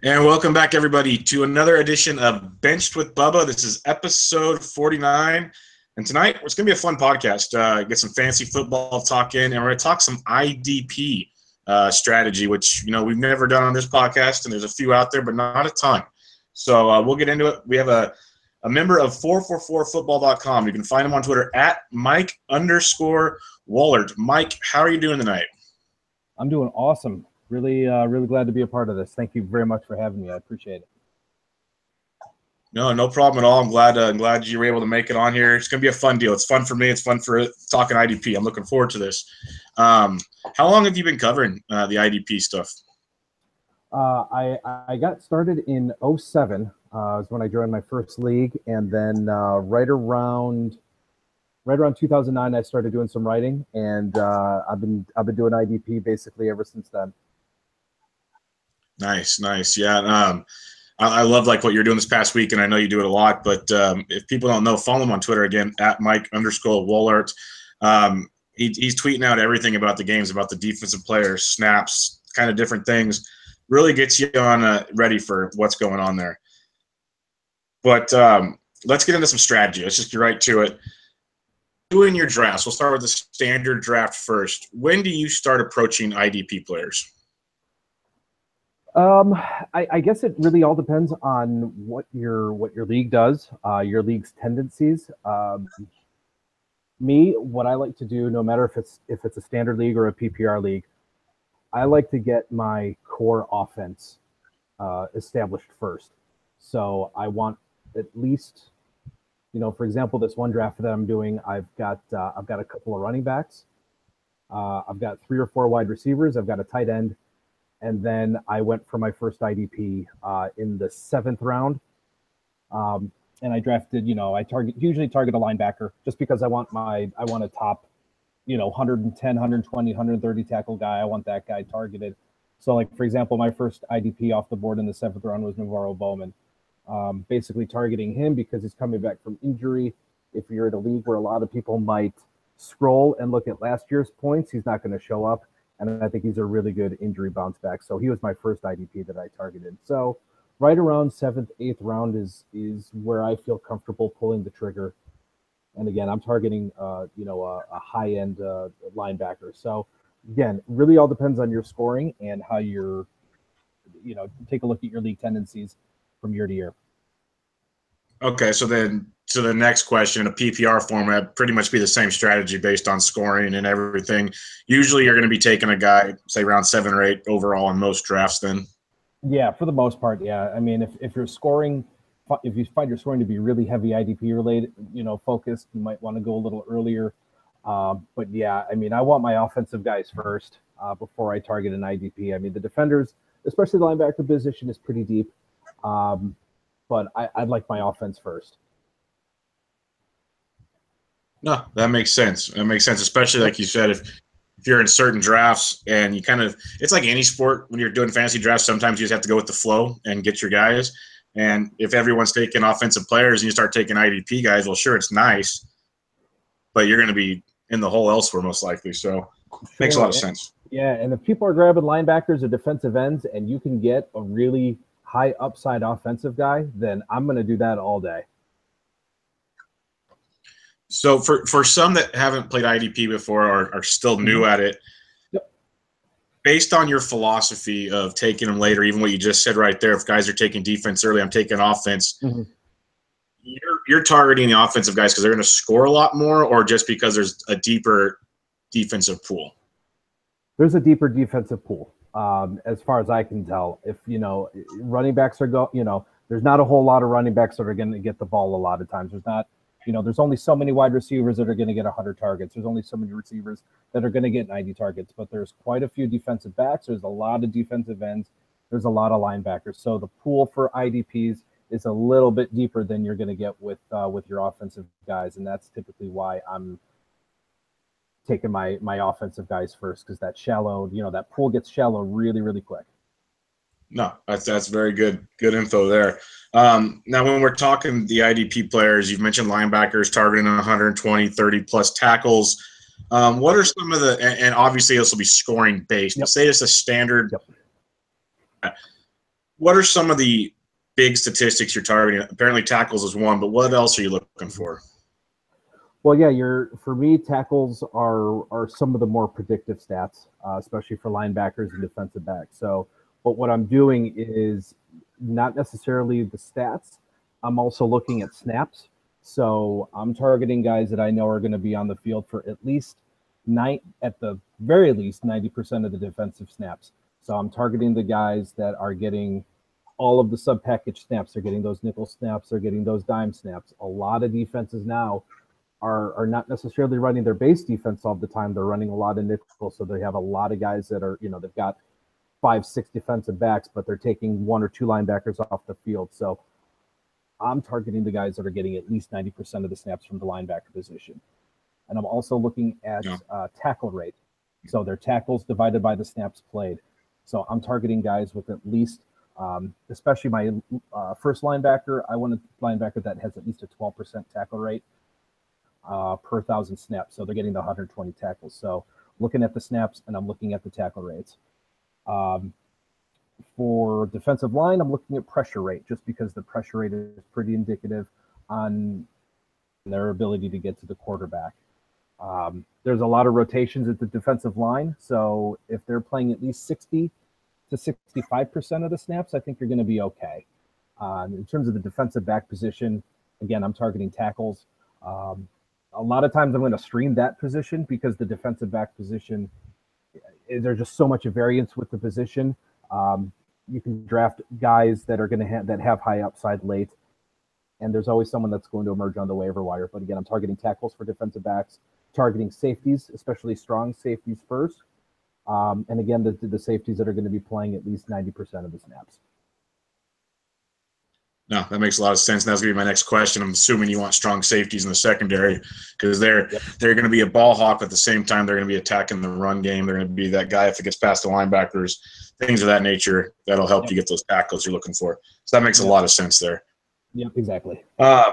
And welcome back, everybody, to another edition of Benched with Bubba. This is episode 49. And tonight, it's going to be a fun podcast. Get some fantasy football talk in, and we're going to talk some IDP strategy, which, we've never done on this podcast, and there's a few out there, but not a ton. So we'll get into it. We have a member of 444football.com. You can find him on Twitter at Mike_Woellert. Mike, how are you doing tonight? I'm doing awesome. Really glad to be a part of this. Thank you very much for having me. I appreciate it. No problem at all. I'm glad you were able to make it on here. It's going to be a fun deal. It's fun for me. It's fun for talking IDP. I'm looking forward to this. How long have you been covering the IDP stuff? I got started in 2007 is when I joined my first league, and then right around 2009 I started doing some writing, and I've been doing IDP basically ever since then. Nice. Yeah. I love what you're doing this past week, and I know you do it a lot, but if people don't know, follow him on Twitter again at Mike_Woellert. He's tweeting out everything about the games, about the defensive players, snaps, kind of different things. Really gets you on ready for what's going on there. But let's get into some strategy. Let's just get right to it. Doing your drafts, we'll start with the standard draft first. When do you start approaching IDP players? I guess it really all depends on what your league does, your league's tendencies. What I like to do, no matter if it's a standard league or a PPR league, I like to get my core offense established first. So I want at least, for example, this one draft that I'm doing, I've got a couple of running backs, I've got 3 or 4 wide receivers, I've got a tight end. And then I went for my first IDP in the 7th round. And I drafted, I usually target a linebacker just because I want a top, 110, 120, 130 tackle guy. I want that guy targeted. So for example, my first IDP off the board in the 7th round was Navarro Bowman. Basically targeting him because he's coming back from injury. If you're in a league where a lot of people might scroll and look at last year's points, he's not going to show up. And I think he's a really good injury bounce back. So he was my first IDP that I targeted. So right around 7th, 8th round is where I feel comfortable pulling the trigger. And again, I'm targeting, a high-end linebacker. So again, really all depends on your scoring and how you're, take a look at your league tendencies from year to year. Okay, so then to the next question, a PPR format, pretty much be the same strategy based on scoring and everything. Usually you're going to be taking a guy, say, around 7 or 8 overall in most drafts then. Yeah, for the most part, yeah. I mean, if you're scoring, if you find your scoring to be really heavy IDP related, focused, you might want to go a little earlier. But yeah, I mean, I want my offensive guys first before I target an IDP. I mean, the defenders, especially the linebacker position, is pretty deep. But I'd like my offense first. No, that makes sense. That makes sense, especially like you said, if you're in certain drafts and you it's like any sport when you're doing fantasy drafts, sometimes you just have to go with the flow and get your guys. And if everyone's taking offensive players and you start taking IDP guys, well, sure, it's nice, but you're going to be in the hole elsewhere most likely. So it makes a lot of sense. Yeah, and if people are grabbing linebackers or defensive ends and you can get a really high upside offensive guy, then I'm going to do that all day. So for some that haven't played IDP before or are still new at it, yep. Based on your philosophy of taking them later, even what you just said right there, if guys are taking defense early, I'm taking offense. Mm-hmm. You're targeting the offensive guys because they're going to score a lot more, or just because there's a deeper defensive pool? There's a deeper defensive pool. As far as I can tell, if running backs are there's not a whole lot of running backs that are going to get the ball a lot of times. There's not, there's only so many wide receivers that are going to get 100 targets. There's only so many receivers that are going to get 90 targets. But there's quite a few defensive backs. There's a lot of defensive ends. There's a lot of linebackers. So the pool for IDPs is a little bit deeper than you're going to get with your offensive guys, and that's typically why I'm taking my offensive guys first, because that shallow, that pool gets shallow really, really quick. No, that's very good info there. Now, when we're talking the IDP players, you've mentioned linebackers targeting 120, 30-plus tackles. What are some of the – and obviously this will be scoring based. Yep. Say it's a standard what are some of the big statistics you're targeting? Apparently tackles is one, but what else are you looking for? Well, yeah, for me, tackles are some of the more predictive stats, especially for linebackers and defensive backs. So, but what I'm doing is not necessarily the stats. I'm also looking at snaps. So I'm targeting guys that I know are going to be on the field for at the very least 90% of the defensive snaps. So I'm targeting the guys that are getting all of the sub-package snaps. They're getting those nickel snaps. They're getting those dime snaps. A lot of defenses now are not necessarily running their base defense all the time. They're running a lot of nickel. So they have a lot of guys that are, they've got 5-6 defensive backs, but they're taking 1 or 2 linebackers off the field. So I'm targeting the guys that are getting at least 90% of the snaps from the linebacker position. And I'm also looking at tackle rate. So their tackles divided by the snaps played. So I'm targeting guys with at least, especially my first linebacker, I want a linebacker that has at least a 12% tackle rate per 1,000 snaps. So they're getting the 120 tackles. So looking at the snaps and I'm looking at the tackle rates. For defensive line, I'm looking at pressure rate just because the pressure rate is pretty indicative on their ability to get to the quarterback. There's a lot of rotations at the defensive line. So if they're playing at least 60 to 65% of the snaps, I think you're going to be okay. In terms of the defensive back position, again, I'm targeting tackles. A lot of times I'm going to stream that position because the defensive back position, there's just so much variance with the position. You can draft guys that are going to have high upside late, and there's always someone that's going to emerge on the waiver wire. But again, I'm targeting tackles for defensive backs, targeting safeties, especially strong safeties first. And again, the safeties that are going to be playing at least 90% of the snaps. No, that makes a lot of sense. That's going to be my next question. I'm assuming you want strong safeties in the secondary because they're going to be a ball hawk at the same time. They're going to be attacking the run game. They're going to be that guy if it gets past the linebackers, things of that nature. That'll help you get those tackles you're looking for. So that makes a lot of sense there. Yep, exactly. When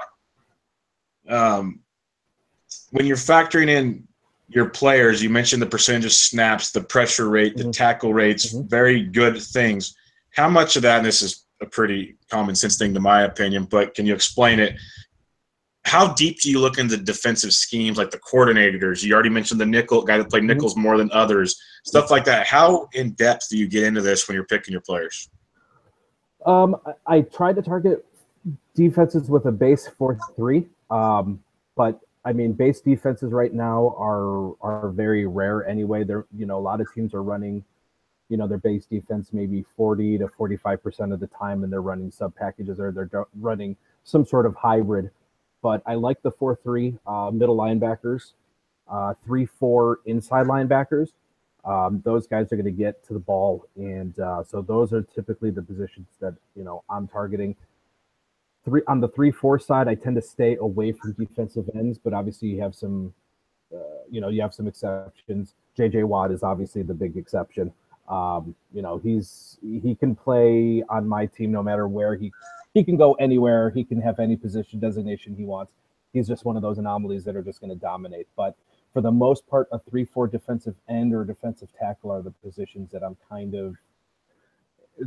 you're factoring in your players, you mentioned the percentage of snaps, the pressure rate, the tackle rates, very good things. How much of that, and this is a pretty common sense thing to my opinion, but can you explain it? How deep do you look into defensive schemes like the coordinators? You already mentioned the nickel guy that played nickels more than others, stuff like that. How in depth do you get into this when you're picking your players? I try to target defenses with a base 4-3, but I mean base defenses right now are very rare anyway. They're a lot of teams are running their base defense maybe 40 to 45% of the time, and they're running sub packages or they're running some sort of hybrid. But I like the 4-3 middle linebackers, 3-4 inside linebackers. Those guys are going to get to the ball, and so those are typically the positions that I'm targeting. On the 3-4 side, I tend to stay away from defensive ends, but obviously you have some, you have some exceptions. J.J. Watt is obviously the big exception. He can play on my team no matter where. He can go anywhere. He can have any position designation he wants. He's just one of those anomalies that are just going to dominate. But for the most part, a 3-4 defensive end or defensive tackle are the positions that I'm kind of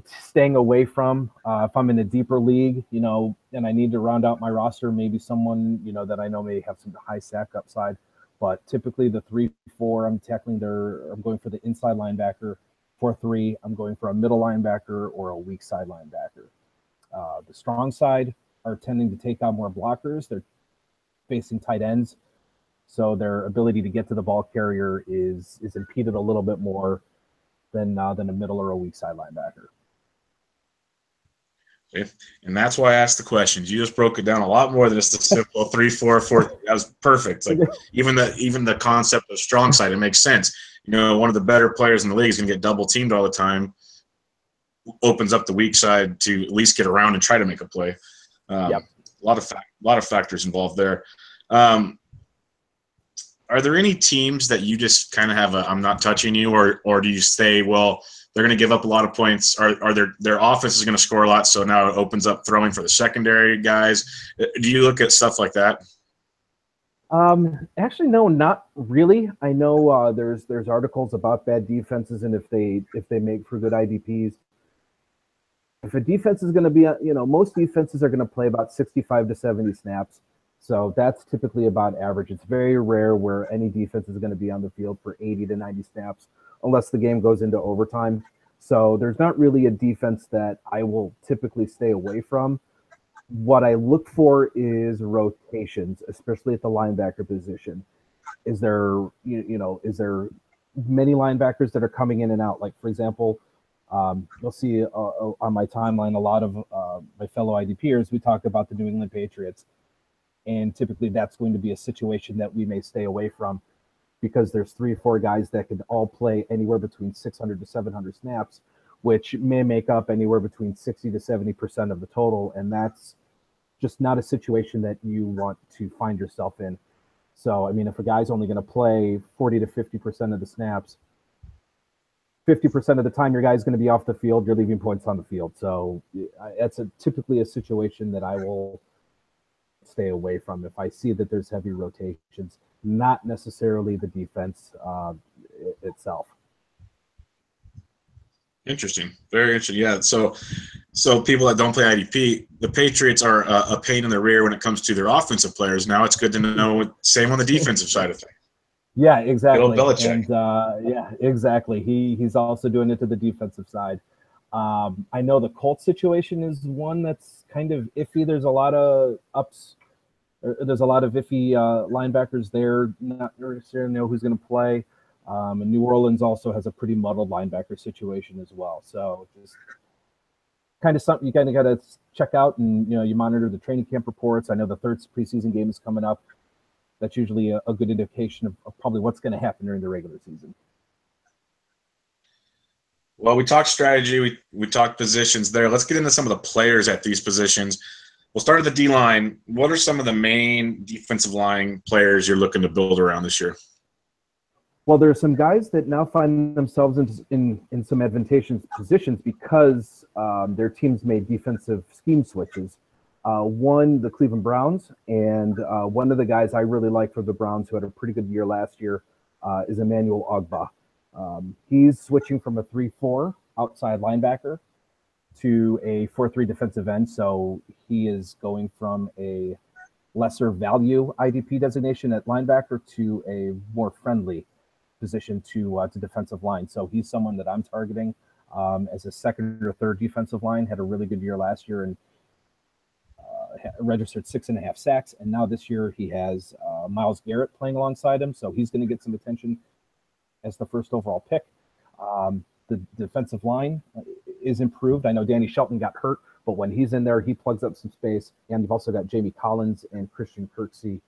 staying away from. If I'm in a deeper league, and I need to round out my roster, maybe someone, that I know may have some high sack upside. But typically the 3-4, I'm going for the inside linebacker. 4-3, I'm going for a middle linebacker or a weak side linebacker. The strong side are tending to take on more blockers. They're facing tight ends, so their ability to get to the ball carrier is impeded a little bit more than a middle or a weak side linebacker. And that's why I asked the questions. You just broke it down a lot more than just a simple 3-4. That was perfect. Like even the concept of strong side, it makes sense. One of the better players in the league is going to get double teamed all the time. Opens up the weak side to at least get around and try to make a play. A lot of factors involved there. Are there any teams that you just kind of have a I'm not touching you, or do you say, well, they're going to give up a lot of points? Are their offense is going to score a lot, so now it opens up throwing for the secondary guys? Do you look at stuff like that? Actually, no, not really. I know there's articles about bad defenses and if they make for good IDPs. if a defense is going to be, most defenses are going to play about 65 to 70 snaps. So that's typically about average. It's very rare where any defense is going to be on the field for 80 to 90 snaps unless the game goes into overtime. So there's not really a defense that I will typically stay away from. What I look for is rotations, especially at the linebacker position. Is there, is there many linebackers that are coming in and out? Like, for example, you'll see on my timeline a lot of my fellow IDPers, we talk about the New England Patriots. And typically that's going to be a situation that we may stay away from because there's 3 or 4 guys that could all play anywhere between 600 to 700 snaps, which may make up anywhere between 60 to 70% of the total. And that's just not a situation that you want to find yourself in. So, I mean, if a guy's only going to play 40 to 50% of the snaps, 50% of the time your guy's going to be off the field, you're leaving points on the field. So that's typically a situation that I will stay away from if I see that there's heavy rotations, not necessarily the defense itself. Interesting. Very interesting. Yeah. So people that don't play IDP, the Patriots are a pain in the rear when it comes to their offensive players. Now it's good to know. Same on the defensive side of things. Yeah, exactly. Belichick. And yeah, exactly. He's also doing it to the defensive side. I know the Colts situation is one that's kind of iffy. There's a lot of ups. There's a lot of iffy linebackers there. Not necessarily know who's going to play. And New Orleans also has a pretty muddled linebacker situation as well. So just kind of something you kind of got to check out, and you monitor the training camp reports. I know the 3rd preseason game is coming up. That's usually a good indication of probably what's going to happen during the regular season. Well, we talked strategy. We talked positions there. Let's get into some of the players at these positions. We'll start at the D-line. What are some of the main defensive line players you're looking to build around this year? Well, there are some guys that now find themselves in some advantageous positions because their teams made defensive scheme switches. One, the Cleveland Browns, and one of the guys I really like for the Browns who had a pretty good year last year is Emmanuel Ogbah. He's switching from a 3-4 outside linebacker to a 4-3 defensive end. So he is going from a lesser value IDP designation at linebacker to a more friendly position to defensive line. So he's someone that I'm targeting as a 2nd or 3rd defensive line. Had a really good year last year and registered 6.5 sacks. And now this year he has Myles Garrett playing alongside him. So he's going to get some attention as the 1st overall pick. The defensive line is improved. I know Danny Shelton got hurt, but when he's in there, he plugs up some space. And you've also got Jamie Collins and Christian Kirksey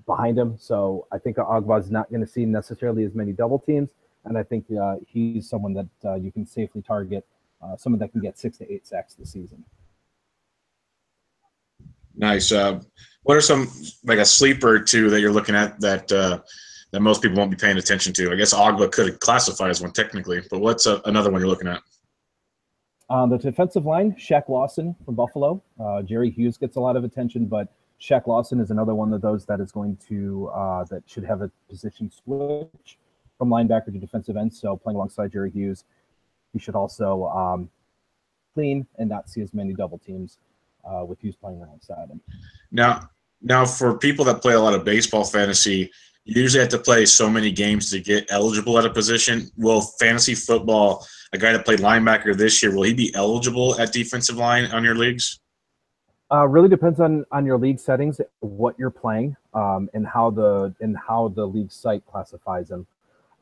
behind him. So I think Ogbah is not going to see necessarily as many double teams. And I think he's someone that you can safely target, someone that can get 6 to 8 sacks this season. Nice. What are some, like a sleeper or two that you're looking at that most people won't be paying attention to? I guess Ogbah could classify as one technically, but what's another one you're looking at? The defensive line, Shaq Lawson from Buffalo. Jerry Hughes gets a lot of attention, but Shaq Lawson is another one of those that is going to that should have a position switch from linebacker to defensive end. So playing alongside Jerry Hughes, he should also clean and not see as many double teams with Hughes playing alongside him. Now, for people that play a lot of baseball fantasy, you usually have to play so many games to get eligible at a position. Will fantasy football, a guy that played linebacker this year, will he be eligible at defensive line on your leagues? Really depends on your league settings, what you're playing, and how the league site classifies him.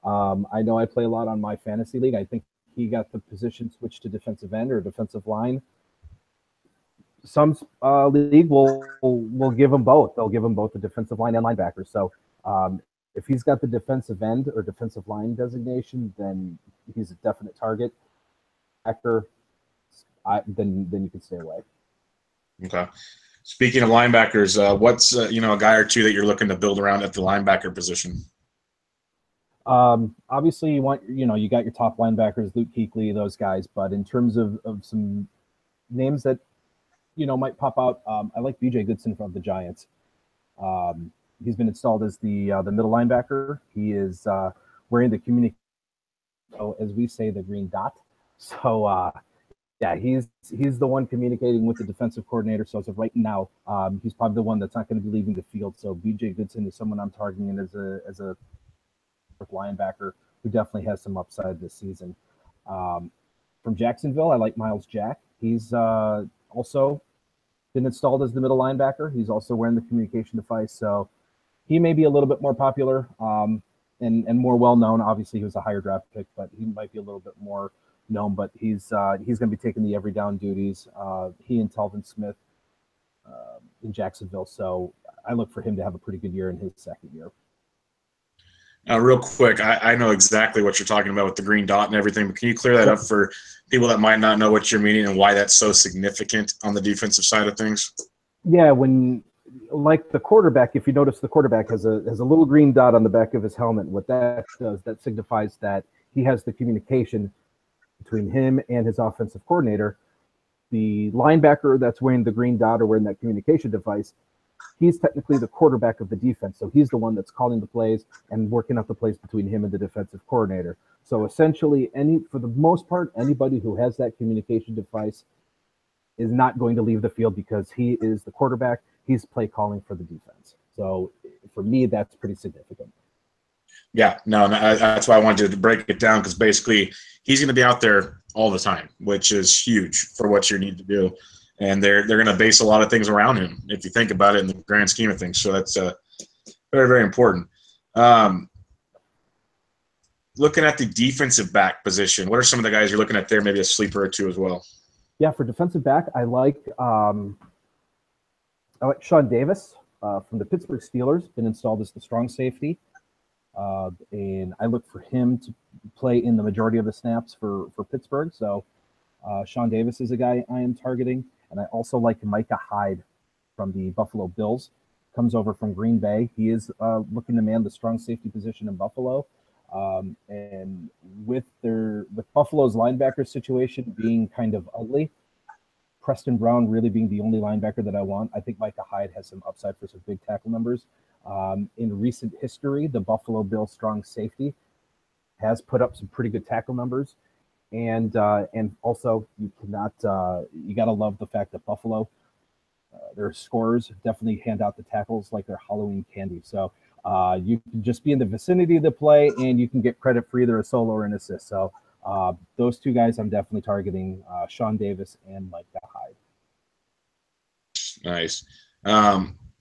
I know I play a lot on my fantasy league. I think he got the position switched to defensive end or defensive line. Some league will give him both. They'll give him both the defensive line and linebacker. So if he's got the defensive end or defensive line designation, then he's a definite target. Then you can stay away. Okay. Speaking of linebackers, what's a guy or two that you're looking to build around at the linebacker position? Obviously, you want you got your top linebackers, Luke Kuechly, those guys. But in terms of some names that might pop out, I like B.J. Goodson from the Giants. He's been installed as the middle linebacker. He is wearing the as we say, the green dot. So Yeah, he's the one communicating with the defensive coordinator. So as of right now, he's probably the one that's not going to be leaving the field. So BJ Goodson is someone I'm targeting as a linebacker who definitely has some upside this season. From Jacksonville, I like Miles Jack. He's also been installed as the middle linebacker. He's also wearing the communication device, so he may be a little bit more popular and more well known. Obviously, he was a higher draft pick, but he might be a little bit more known. But he's going to be taking the every down duties. He and Telvin Smith in Jacksonville, so I look for him to have a pretty good year in his second year. Real quick, I know exactly what you're talking about with the green dot and everything, but can you clear that up for people that might not know what you're meaning and why that's so significant on the defensive side of things? Yeah, when like the quarterback, if you notice, the quarterback has a little green dot on the back of his helmet. What that does, that signifies that he has the communication between him and his offensive coordinator. The linebacker that's wearing the green dot or wearing that communication device, he's technically the quarterback of the defense. So he's the one that's calling the plays and working out the plays between him and the defensive coordinator. So essentially, for the most part, anybody who has that communication device is not going to leave the field because he is the quarterback. He's play calling for the defense. So for me, that's pretty significant. Yeah, no, that's why I wanted to break it down, because basically he's going to be out there all the time, which is huge for what you need to do. And they're going to base a lot of things around him, if you think about it in the grand scheme of things. So that's very, very important. Looking at the defensive back position, what are some of the guys you're looking at there, maybe a sleeper or two as well? Yeah, for defensive back, I like Sean Davis from the Pittsburgh Steelers, been installed as the strong safety. And I look for him to play in the majority of the snaps for Pittsburgh. So Sean Davis is a guy I am targeting. And I also like Micah Hyde from the Buffalo Bills. Comes over from Green Bay. He is looking to man the strong safety position in Buffalo. And with Buffalo's linebacker situation being kind of ugly, Preston Brown really being the only linebacker that I want, I think Micah Hyde has some upside for some big tackle numbers. In recent history, the Buffalo Bills strong safety has put up some pretty good tackle numbers. And also you got to love the fact that Buffalo, their scorers definitely hand out the tackles like they're Halloween candy. So you can just be in the vicinity of the play and you can get credit for either a solo or an assist. So those two guys I'm definitely targeting, Sean Davis and Micah Hyde. Nice.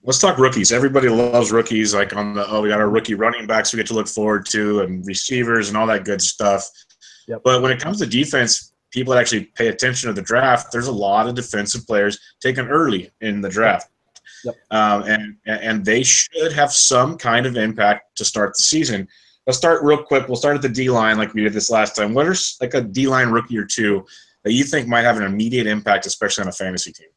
Let's talk rookies. Everybody loves rookies. Like we got our rookie running backs we get to look forward to, and receivers and all that good stuff. Yep. But when it comes to defense, people that actually pay attention to the draft, there's a lot of defensive players taken early in the draft. Yep. And they should have some kind of impact to start the season. Let's start real quick. We'll start at the D-line like we did this last time. What are like a D-line rookie or two that you think might have an immediate impact, especially on a fantasy team?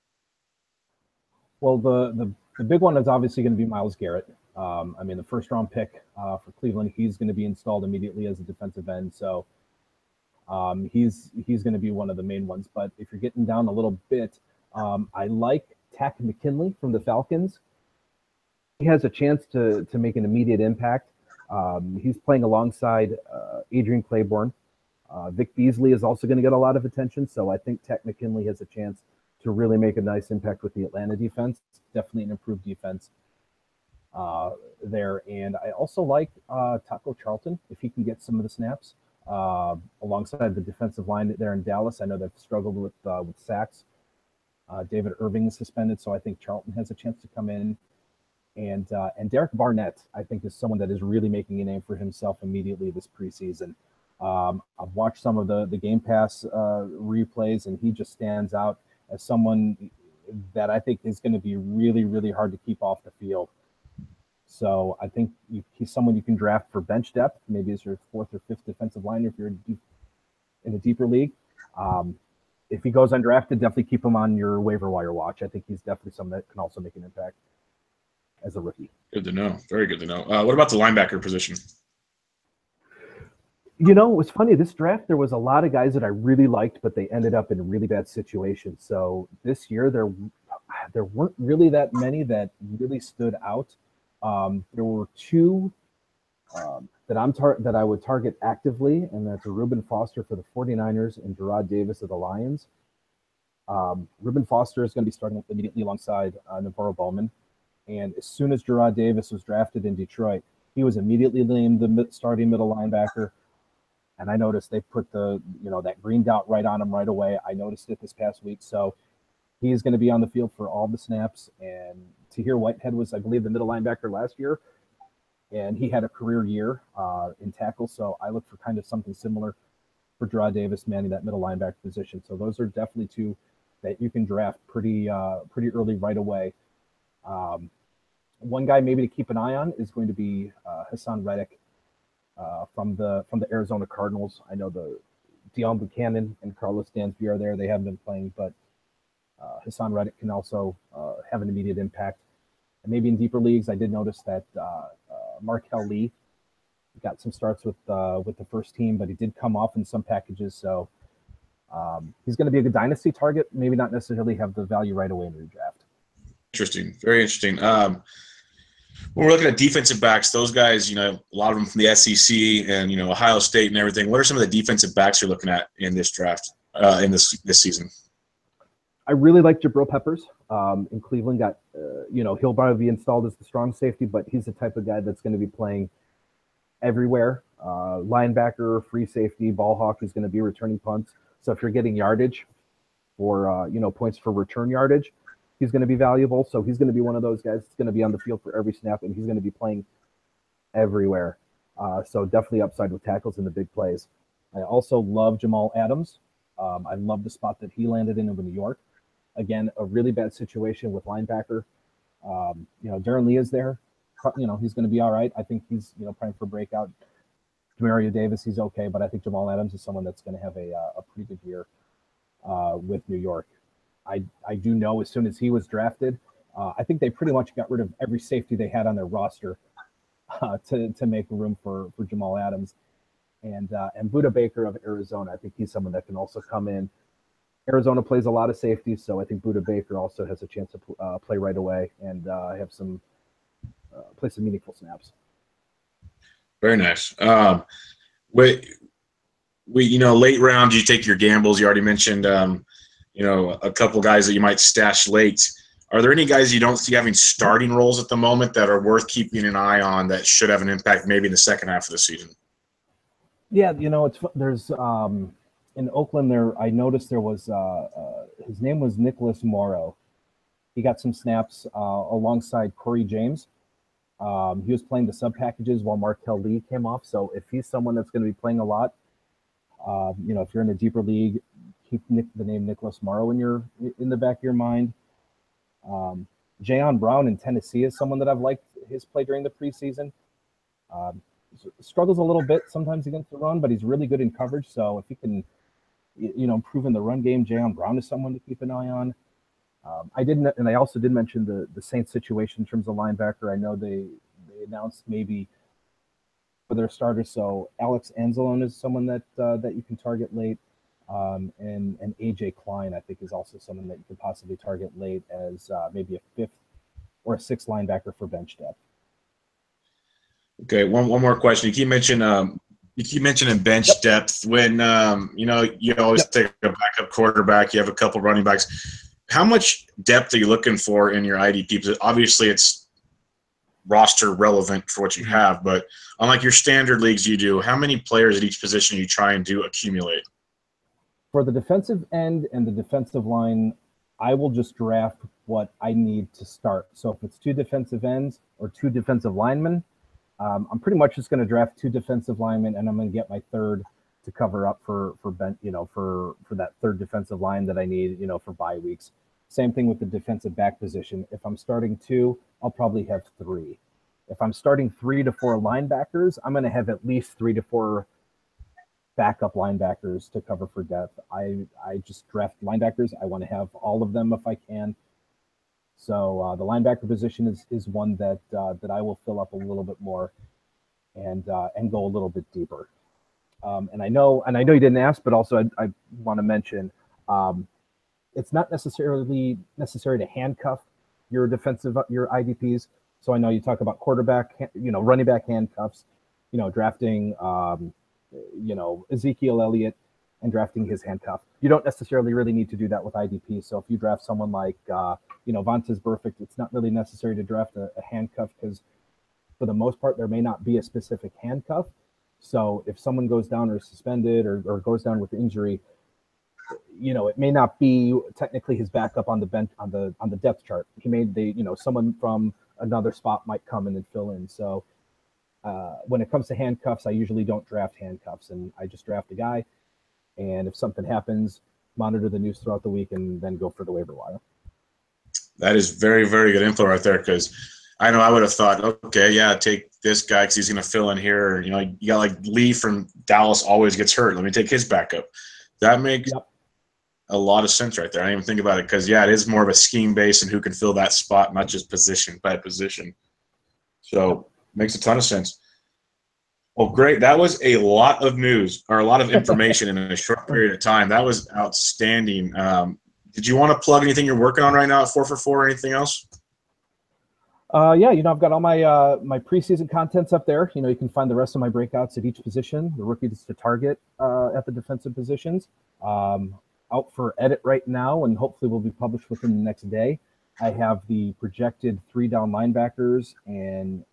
Well, the big one is obviously going to be Myles Garrett. I mean, the first-round pick for Cleveland, he's going to be installed immediately as a defensive end. So he's going to be one of the main ones. But if you're getting down a little bit, I like Takk McKinley from the Falcons. He has a chance to make an immediate impact. He's playing alongside Adrian Claiborne. Vic Beasley is also going to get a lot of attention. So I think Takk McKinley has a chance to really make a nice impact with the Atlanta defense. Definitely an improved defense there. And I also like Taco Charlton, if he can get some of the snaps alongside the defensive line there in Dallas. I know they've struggled with sacks. David Irving is suspended, so I think Charlton has a chance to come in. And Derek Barnett, I think, is someone that is really making a name for himself immediately this preseason. I've watched some of the Game Pass replays, and he just stands out as someone that I think is going to be really, really hard to keep off the field. So I think he's someone you can draft for bench depth, maybe as your fourth or fifth defensive liner if you're in a deeper league. If he goes undrafted, definitely keep him on your waiver wire watch. I think he's definitely someone that can also make an impact as a rookie. Good to know. Very good to know. What about the linebacker position? You know, it was funny. This draft, there was a lot of guys that I really liked, but they ended up in really bad situations. So this year, there weren't really that many that really stood out. There were two that I would target actively, and that's Reuben Foster for the 49ers and Gerard Davis of the Lions. Reuben Foster is going to be starting immediately alongside Navarro Bowman. And as soon as Gerard Davis was drafted in Detroit, he was immediately named the starting middle linebacker. And I noticed they put that green dot right on him right away. I noticed it this past week. So he's going to be on the field for all the snaps. And Tahir Whitehead was, I believe, the middle linebacker last year. And he had a career year in tackle. So I look for kind of something similar for Gerard Davis manning that middle linebacker position. So those are definitely two that you can draft pretty early right away. One guy maybe to keep an eye on is going to be Hassan Reddick from the Arizona Cardinals. I know the Deion Buchanan and Carlos Dansby are there. They haven't been playing, but Hassan Reddick can also have an immediate impact. And maybe in deeper leagues, I did notice that Markel Lee got some starts with the first team, but he did come off in some packages. So he's going to be a good dynasty target, maybe not necessarily have the value right away in the draft. Interesting. Very interesting. When we're looking at defensive backs, those guys, a lot of them from the SEC and, Ohio State and everything. What are some of the defensive backs you're looking at in this draft, in this season? I really like Jabril Peppers in Cleveland. He'll probably be installed as the strong safety, but he's the type of guy that's going to be playing everywhere. Linebacker, free safety, ball hawk is going to be returning punts. So if you're getting yardage or, points for return yardage, he's going to be valuable. So he's going to be one of those guys that's going to be on the field for every snap, and he's going to be playing everywhere. So definitely upside with tackles and the big plays. I also love Jamal Adams. I love the spot that he landed in New York. Again, a really bad situation with linebacker. Darren Lee is there. He's going to be all right. I think he's, praying for breakout. Demario Davis, he's okay, but I think Jamal Adams is someone that's going to have a pretty good year with New York. I do know as soon as he was drafted, I think they pretty much got rid of every safety they had on their roster to make room for Jamal Adams. And Buda Baker of Arizona, I think he's someone that can also come in. Arizona plays a lot of safeties, so I think Buda Baker also has a chance to play right away and have play some meaningful snaps. Very nice. Late rounds, you take your gambles. You already mentioned, a couple guys that you might stash late. Are there any guys you don't see having starting roles at the moment that are worth keeping an eye on that should have an impact maybe in the second half of the season? Yeah, there's in Oakland there. I noticed there was his name was Nicholas Morrow. He got some snaps alongside Corey James. He was playing the sub packages while Markel Lee came off. So if he's someone that's going to be playing a lot, if you're in a deeper league, keep the name Nicholas Morrow in the back of your mind. Jayon Brown in Tennessee is someone that I've liked his play during the preseason. Struggles a little bit sometimes against the run, but he's really good in coverage. So if he can, improve in the run game, Jayon Brown is someone to keep an eye on. I also did mention the Saints situation in terms of linebacker. I know they announced maybe for their starters. So Alex Anzalone is someone that you can target late. And AJ Klein, I think, is also someone that you could possibly target late as maybe a fifth or a sixth linebacker for bench depth. Okay, one more question. You keep mentioning bench depth when you always take a backup quarterback. You have a couple running backs. How much depth are you looking for in your IDP? Because obviously, it's roster relevant for what you have, but unlike your standard leagues, you do. How many players at each position you try and do accumulate? For the defensive end and the defensive line, I will just draft what I need to start. So if it's two defensive ends or two defensive linemen, I'm pretty much just going to draft two defensive linemen, and I'm going to get my third to cover up for that third defensive line that I need, for bye weeks. Same thing with the defensive back position. If I'm starting two, I'll probably have three. If I'm starting 3 to 4 linebackers, I'm going to have at least 3 to 4 backup linebackers to cover for depth. I just draft linebackers. I want to have all of them if I can. So the linebacker position is one that I will fill up a little bit more and go a little bit deeper. And I know you didn't ask, but also I want to mention it's not necessarily necessary to handcuff your IDPs. So I know you talk about quarterback, running back handcuffs, drafting, Ezekiel Elliott and drafting his handcuff. You don't necessarily really need to do that with IDP. So if you draft someone like, Vontaze Burfict, it's not really necessary to draft a handcuff because for the most part, there may not be a specific handcuff. So if someone goes down or is suspended or goes down with injury, it may not be technically his backup on the bench on the depth chart. Someone from another spot might come in and fill in. So when it comes to handcuffs, I usually don't draft handcuffs, and I just draft a guy. And if something happens, monitor the news throughout the week and then go for the waiver wire. That is very, very good info right there, because I know I would have thought, okay, yeah, take this guy because he's going to fill in here. You got like Lee from Dallas always gets hurt. Let me take his backup. That makes a lot of sense right there. I didn't even think about it because, it is more of a scheme base and who can fill that spot, not just position by position. So makes a ton of sense. Well, great. That was a lot of news or a lot of information in a short period of time. That was outstanding. Did you want to plug anything you're working on right now at 4for4 or anything else? I've got all my my preseason contents up there. You can find the rest of my breakouts at each position, the rookies to target at the defensive positions. Out for edit right now, and hopefully will be published within the next day. I have the projected 3-down linebackers and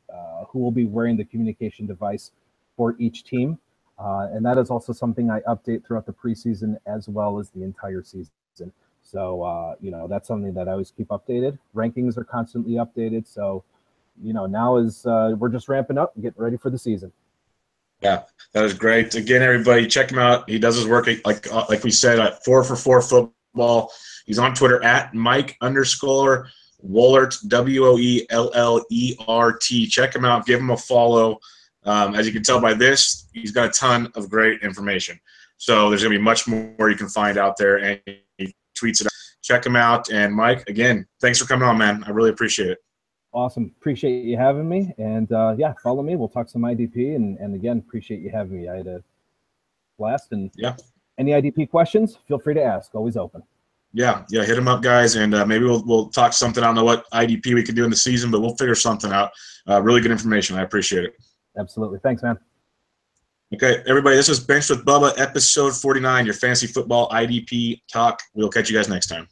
who will be wearing the communication device for each team. And that is also something I update throughout the preseason as well as the entire season. So, that's something that I always keep updated. Rankings are constantly updated. So, now we're just ramping up and getting ready for the season. Yeah, that is great. Again, everybody, check him out. He does his work, like we said, at 4for4 Football. He's on Twitter at Mike_Woellert, WOELLERT. Check him out. Give him a follow. As you can tell by this, he's got a ton of great information. So there's going to be much more you can find out there, and he tweets it out. Check him out. And Mike, again, thanks for coming on, man. I really appreciate it. Awesome. Appreciate you having me. And follow me. We'll talk some IDP. And again, appreciate you having me. I had a blast. And any IDP questions, feel free to ask. Always open. Yeah, hit them up, guys. And maybe we'll talk something. I don't know what IDP we can do in the season, but we'll figure something out. Really good information. I appreciate it. Absolutely. Thanks, man. Okay, everybody, this is Bench with Bubba, episode 49, your fantasy football IDP talk. We'll catch you guys next time.